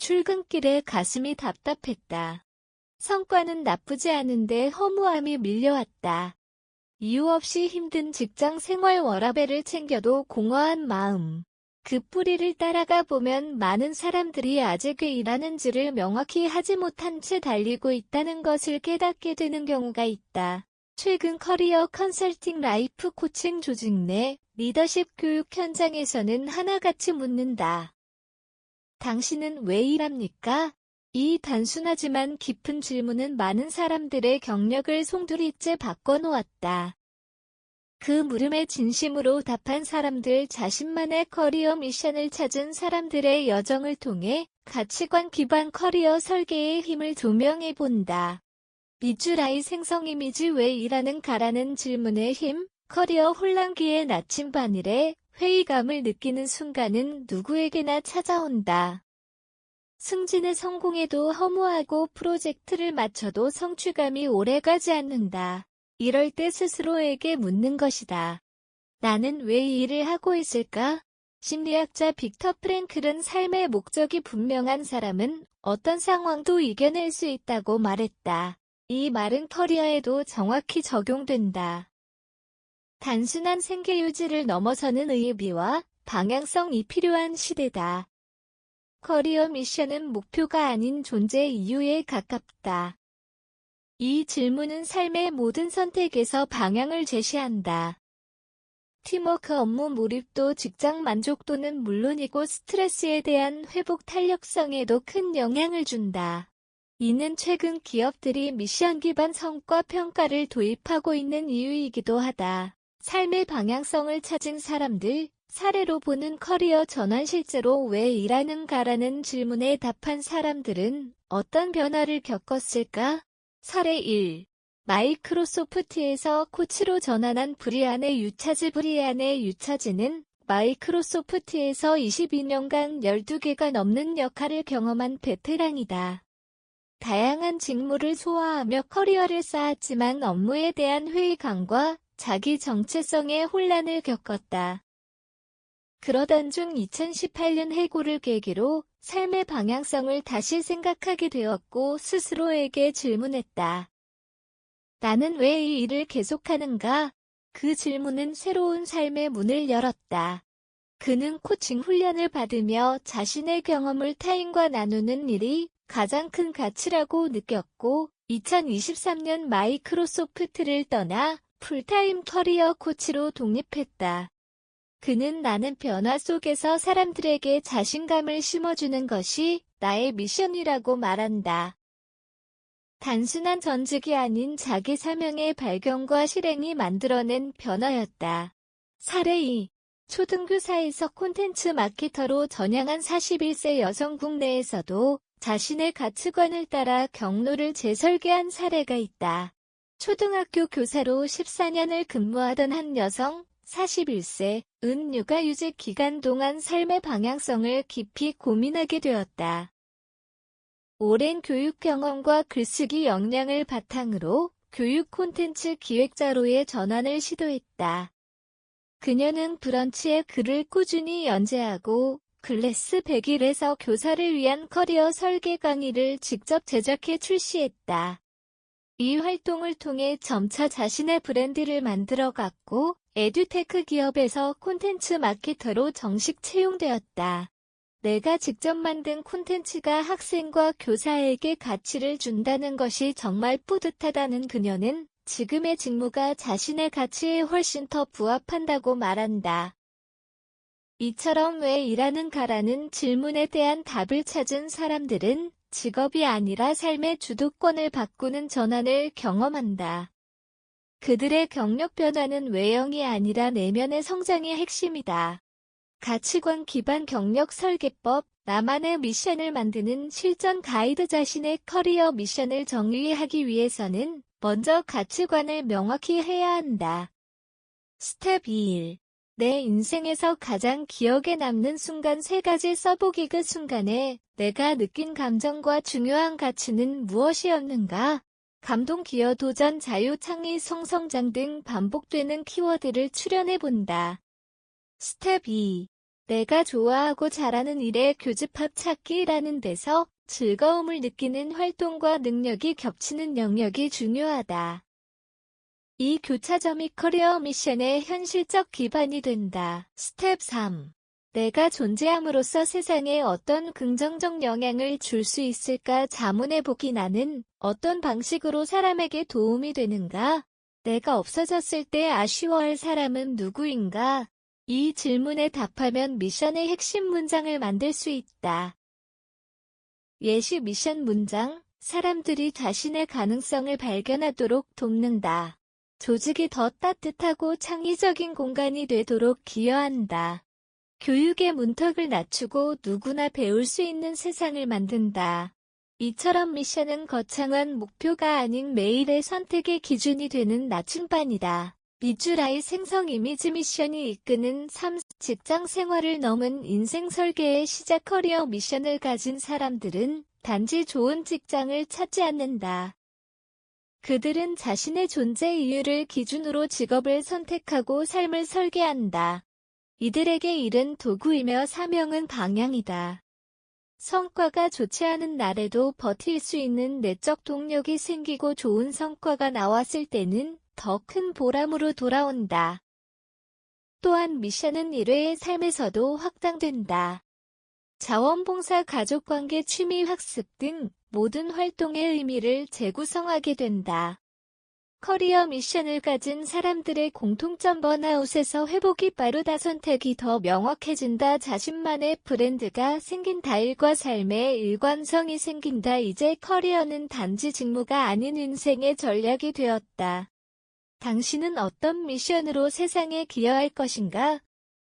출근길에 가슴이 답답했다. 성과는 나쁘지 않은데 허무함이 밀려왔다. 이유 없이 힘든 직장 생활 워라밸을 챙겨도 공허한 마음. 그 뿌리를 따라가 보면 많은 사람들이 아직 왜 일하는지를 명확히 하지 못한 채 달리고 있다는 것을 깨닫게 되는 경우가 있다. 최근 커리어 컨설팅 라이프 코칭 조직 내 리더십 교육 현장에서는 하나같이 묻는다. 당신은 왜 일합니까? 이 단순하지만 깊은 질문은 많은 사람들의 경력을 송두리째 바꿔놓았다. 그 물음에 진심으로 답한 사람들, 자신만의 커리어 미션을 찾은 사람들의 여정을 통해 가치관 기반 커리어 설계의 힘을 조명해본다. 미주라이 생성 이미지 왜 일하는가라는 질문의 힘, 커리어 혼란기의 나침반일에 회의감을 느끼는 순간은 누구에게나 찾아온다. 승진에 성공해도 허무하고 프로젝트를 마쳐도 성취감이 오래가지 않는다. 이럴 때 스스로에게 묻는 것이다. 나는 왜 이 일을 하고 있을까? 심리학자 빅터 프랭클은 삶의 목적이 분명한 사람은 어떤 상황도 이겨낼 수 있다고 말했다. 이 말은 커리어에도 정확히 적용된다. 단순한 생계 유지를 넘어서는 의미와 방향성이 필요한 시대다. 커리어 미션은 목표가 아닌 존재 이유에 가깝다. 이 질문은 삶의 모든 선택에서 방향을 제시한다. 팀워크, 업무 몰입도, 직장 만족도는 물론이고 스트레스에 대한 회복 탄력성에도 큰 영향을 준다. 이는 최근 기업들이 미션 기반 성과 평가를 도입하고 있는 이유이기도 하다. 삶의 방향성을 찾은 사람들, 사례로 보는 커리어 전환 실제로 왜 일하는가라는 질문에 답한 사람들은 어떤 변화를 겪었을까? 사례 1. 마이크로소프트에서 코치로 전환한 브리안의 유차지. 브리안의 유차지는 마이크로소프트에서 22년간 12개가 넘는 역할을 경험한 베테랑이다. 다양한 직무를 소화하며 커리어를 쌓았지만 업무에 대한 회의감과 자기 정체성의 혼란을 겪었다. 그러던 중 2018년 해고를 계기로 삶의 방향성을 다시 생각하게 되었고 스스로에게 질문했다. 나는 왜 이 일을 계속하는가? 그 질문은 새로운 삶의 문을 열었다. 그는 코칭 훈련을 받으며 자신의 경험을 타인과 나누는 일이 가장 큰 가치라고 느꼈고 2023년 마이크로소프트를 떠나 풀타임 커리어 코치로 독립했다. 그는 나는 변화 속에서 사람들에게 자신감을 심어주는 것이 나의 미션이라고 말한다. 단순한 전직이 아닌 자기 사명의 발견과 실행이 만들어낸 변화였다. 사례 2. 초등교사에서 콘텐츠 마케터로 전향한 41세 여성. 국내에서도 자신의 가치관을 따라 경로를 재설계한 사례가 있다. 초등학교 교사로 14년을 근무하던 한 여성, 41세은 육아휴직 기간 동안 삶의 방향성을 깊이 고민하게 되었다. 오랜 교육 경험과 글쓰기 역량을 바탕으로 교육 콘텐츠 기획자로의 전환을 시도했다. 그녀는 브런치에 글을 꾸준히 연재하고 클래스 100일에서 교사를 위한 커리어 설계 강의를 직접 제작해 출시했다. 이 활동을 통해 점차 자신의 브랜드를 만들어갔고 에듀테크 기업에서 콘텐츠 마케터로 정식 채용되었다. 내가 직접 만든 콘텐츠가 학생과 교사에게 가치를 준다는 것이 정말 뿌듯하다는 그녀는 지금의 직무가 자신의 가치에 훨씬 더 부합한다고 말한다. 이처럼 왜 일하는가라는 질문에 대한 답을 찾은 사람들은 직업이 아니라 삶의 주도권을 바꾸는 전환을 경험한다. 그들의 경력 변화는 외형이 아니라 내면의 성장의 핵심이다. 가치관 기반 경력 설계법, 나만의 미션을 만드는 실전 가이드. 자신의 커리어 미션을 정의하기 위해서는 먼저 가치관을 명확히 해야 한다. 스텝 2. 내 인생에서 가장 기억에 남는 순간 3가지 써보기. 그 순간에 내가 느낀 감정과 중요한 가치는 무엇이었는가? 감동, 기여, 도전, 자유, 창의, 성장 등 반복되는 키워드를 추려내본다. 스텝 2. 내가 좋아하고 잘하는 일의 교집합 찾기라는 데서 즐거움을 느끼는 활동과 능력이 겹치는 영역이 중요하다. 이 교차점이 커리어 미션의 현실적 기반이 된다. 스텝 3. 내가 존재함으로써 세상에 어떤 긍정적 영향을 줄 수 있을까 자문해보기. 나는 어떤 방식으로 사람에게 도움이 되는가? 내가 없어졌을 때 아쉬워할 사람은 누구인가? 이 질문에 답하면 미션의 핵심 문장을 만들 수 있다. 예시 미션 문장, 사람들이 자신의 가능성을 발견하도록 돕는다. 조직이 더 따뜻하고 창의적인 공간이 되도록 기여한다. 교육의 문턱을 낮추고 누구나 배울 수 있는 세상을 만든다. 이처럼 미션은 거창한 목표가 아닌 매일의 선택의 기준이 되는 나침반이다. 미주라의 생성 이미지 미션이 이끄는 삶, 직장 생활을 넘은 인생 설계의 시작. 커리어 미션을 가진 사람들은 단지 좋은 직장을 찾지 않는다. 그들은 자신의 존재 이유를 기준으로 직업을 선택하고 삶을 설계한다. 이들에게 일은 도구이며 사명은 방향이다. 성과가 좋지 않은 날에도 버틸 수 있는 내적 동력이 생기고 좋은 성과가 나왔을 때는 더 큰 보람으로 돌아온다. 또한 미션은 일회의 삶에서도 확장된다. 자원봉사, 가족관계, 취미학습 등 모든 활동의 의미를 재구성하게 된다. 커리어 미션을 가진 사람들의 공통점 번아웃에서 회복이 빠르다. 선택이 더 명확해진다. 자신만의 브랜드가 생긴다. 일과 삶의 일관성이 생긴다. 이제 커리어는 단지 직무가 아닌 인생의 전략이 되었다. 당신은 어떤 미션으로 세상에 기여할 것인가?